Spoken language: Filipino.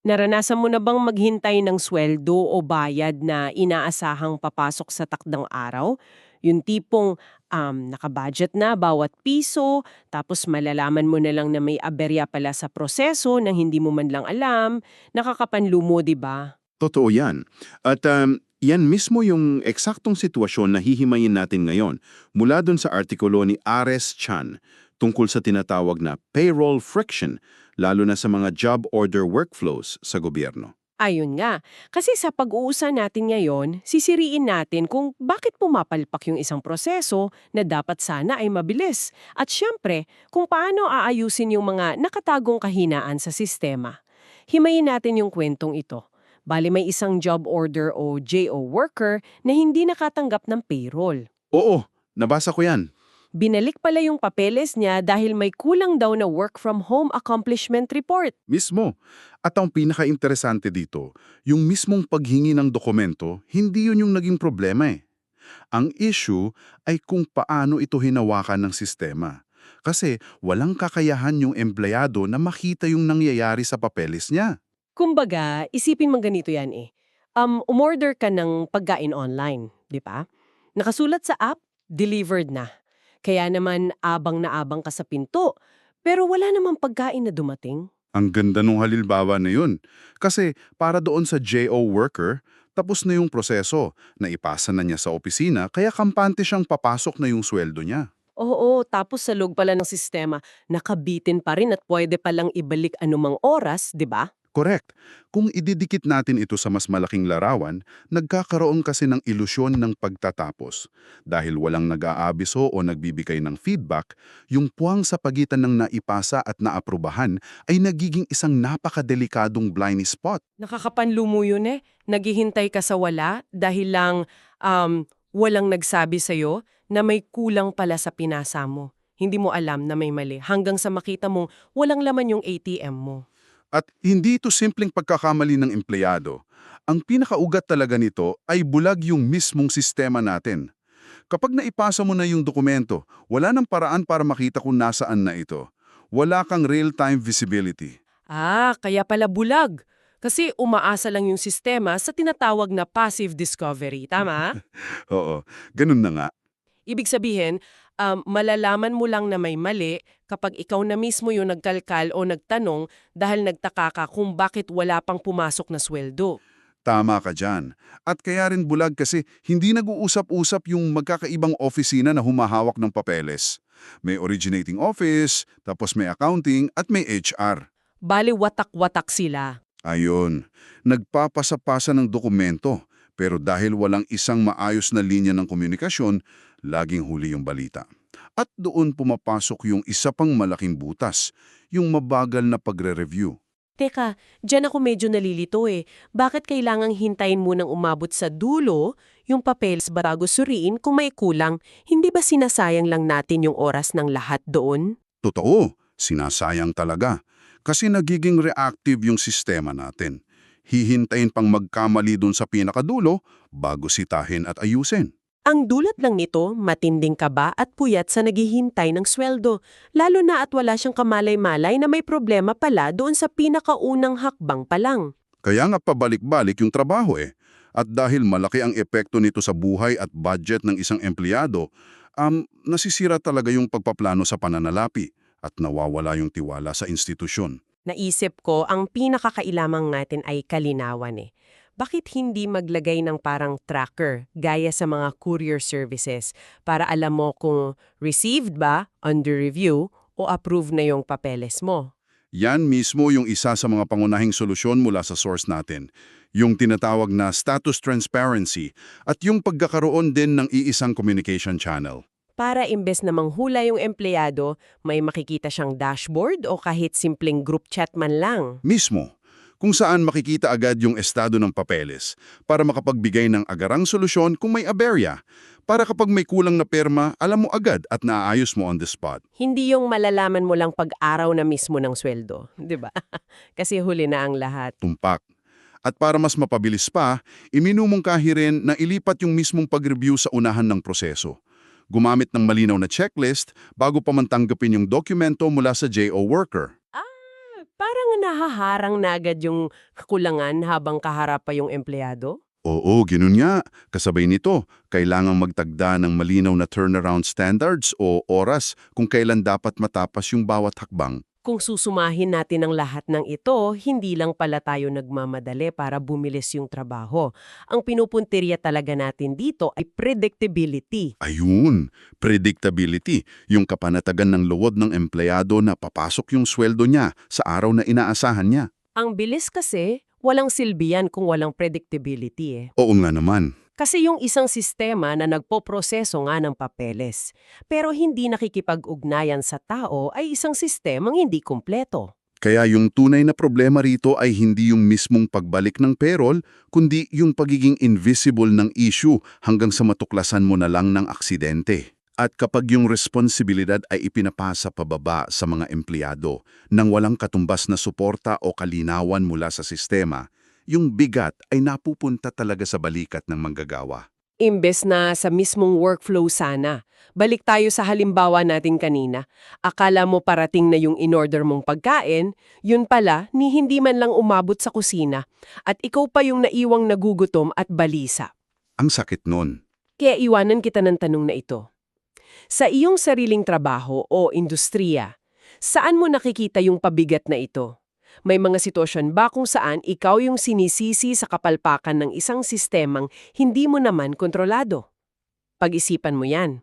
Naranasan mo na bang maghintay ng sweldo o bayad na inaasahang papasok sa takdang araw? Yung tipong nakabudget na bawat piso, tapos malalaman mo na lang na may aberya pala sa proseso nang hindi mo man lang alam, nakakapanlumo, di ba? Totoo yan. At yan mismo yung eksaktong sitwasyon na hihimayin natin ngayon mula dun sa artikulo ni Ares Chan tungkol sa tinatawag na payroll friction, lalo na sa mga job order workflows sa gobyerno. Ayun nga. Kasi sa pag-uusa natin ngayon, sisiriin natin kung bakit pumapalpak yung isang proseso na dapat sana ay mabilis. At syempre, kung paano aayusin yung mga nakatagong kahinaan sa sistema. Himayin natin yung kwentong ito. Bali may isang job order o JO worker na hindi nakatanggap ng payroll. Oo, nabasa ko yan. Binalik pala yung papeles niya dahil may kulang daw na work from home accomplishment report. Mismo. At ang pinaka-interesante dito, yung mismong paghingi ng dokumento, hindi yun yung naging problema eh. Ang issue ay kung paano ito hinawakan ng sistema. Kasi walang kakayahan yung empleyado na makita yung nangyayari sa papeles niya. Kumbaga, isipin mo ganito yan eh. Umorder ka ng pagkain online, di ba? Nakasulat sa app, delivered na. Kaya naman abang na abang ka sa pinto, pero wala namang pagkain na dumating. Ang ganda nung halimbawa na yun. Kasi para doon sa JO worker, tapos na yung proseso, naipasa na niya sa opisina, kaya kampante siyang papasok na yung sweldo niya. Oo, tapos sa loob pala ng sistema, nakabitin pa rin at pwede palang ibalik anumang oras, di ba? Correct. Kung ididikit natin ito sa mas malaking larawan, nagkakaroon kasi ng ilusyon ng pagtatapos. Dahil walang nag-aabiso o nagbibigay ng feedback, yung puwang sa pagitan ng naipasa at naaprubahan ay nagiging isang napakadelikadong blind spot. Nakakapanlumo yun eh. Naghihintay ka sa wala dahil lang walang nagsabi sa'yo na may kulang pala sa pinasa mo. Hindi mo alam na may mali hanggang sa makita mong walang laman yung ATM mo. At hindi ito simpleng pagkakamali ng empleyado. Ang pinakaugat talaga nito ay bulag yung mismong sistema natin. Kapag naipasa mo na yung dokumento, wala nang paraan para makita kung nasaan na ito. Wala kang real-time visibility. Kaya pala bulag. Kasi umaasa lang yung sistema sa tinatawag na passive discovery. Tama? Oo, ganun na nga. Ibig sabihin, malalaman mo lang na may mali kapag ikaw na mismo yung nagkalkal o nagtanong dahil nagtaka ka kung bakit wala pang pumasok na sweldo. Tama ka dyan. At kaya rin bulag kasi hindi nag-uusap-usap yung magkakaibang opisina na humahawak ng papeles. May originating office, tapos may accounting, at may HR. Bali watak-watak sila. Ayun, nagpapasa-pasa ng dokumento, pero dahil walang isang maayos na linya ng komunikasyon, laging huli yung balita. At doon pumapasok yung isa pang malaking butas, yung mabagal na pagre-review. Teka, dyan ako medyo nalilito eh. Bakit kailangang hintayin munang umabot sa dulo yung papeles bago suriin kung may kulang? Hindi ba sinasayang lang natin yung oras ng lahat doon? Totoo, sinasayang talaga. Kasi nagiging reactive yung sistema natin. Hihintayin pang magkamali dun sa pinakadulo bago sitahin at ayusin. Ang dulot lang nito, matinding kaba at puyat sa naghihintay ng sweldo, lalo na at wala siyang kamalay-malay na may problema pala doon sa pinakaunang hakbang pa lang. Kaya nga pabalik-balik yung trabaho eh. At dahil malaki ang epekto nito sa buhay at budget ng isang empleyado, nasisira talaga yung pagpaplano sa pananalapi at nawawala yung tiwala sa institusyon. Naisip ko, ang pinakakailamang natin ay kalinawan eh. Bakit hindi maglagay ng parang tracker gaya sa mga courier services para alam mo kung received ba, under review, o approved na yung papeles mo? Yan mismo yung isa sa mga pangunahing solusyon mula sa source natin. Yung tinatawag na status transparency at yung pagkakaroon din ng iisang communication channel. Para imbes na manghula yung empleyado, may makikita siyang dashboard o kahit simpleng group chat man lang. Mismo, kung saan makikita agad yung estado ng papeles para makapagbigay ng agarang solusyon kung may aberya. Para kapag may kulang na perma, alam mo agad at naaayos mo on the spot. Hindi yung malalaman mo lang pag-araw na mismo ng sweldo, di ba? Kasi huli na ang lahat. Tumpak. At para mas mapabilis pa, iminumungkahi rin na ilipat yung mismong pag-review sa unahan ng proseso. Gumamit ng malinaw na checklist bago pa man tanggapin yung dokumento mula sa JO worker. Parang nahaharang na agad yung kakulangan habang kaharap pa yung empleyado? Oo, ganun nga. Kasabay nito, kailangang magtagda ng malinaw na turnaround standards o oras kung kailan dapat matapas yung bawat hakbang. Kung susumahin natin ang lahat ng ito, hindi lang pala tayo nagmamadali para bumilis yung trabaho. Ang pinupuntirya talaga natin dito ay predictability. Ayun, predictability, yung kapanatagan ng luwad ng empleyado na papasok yung sweldo niya sa araw na inaasahan niya. Ang bilis kasi, walang silbi yan kung walang predictability eh. Oo nga naman. Kasi yung isang sistema na nagpoproseso nga ng papeles, pero hindi nakikipag-ugnayan sa tao ay isang sistemang hindi kumpleto. Kaya yung tunay na problema rito ay hindi yung mismong pagbalik ng payroll, kundi yung pagiging invisible ng issue hanggang sa matuklasan mo na lang ng aksidente. At kapag yung responsibilidad ay ipinapasa pababa sa mga empleyado nang walang katumbas na suporta o kalinawan mula sa sistema, yung bigat ay napupunta talaga sa balikat ng manggagawa. Imbes na sa mismong workflow sana. Balik tayo sa halimbawa natin kanina. Akala mo parating na yung in-order mong pagkain, yun pala ni hindi man lang umabot sa kusina. At ikaw pa yung naiwang nagugutom at balisa. Ang sakit nun. Kaya iwanan kita ng tanong na ito. Sa iyong sariling trabaho o industriya, saan mo nakikita yung pabigat na ito? May mga sitwasyon ba kung saan ikaw yung sinisisi sa kapalpakan ng isang sistemang hindi mo naman kontrolado? Pag-isipan mo yan.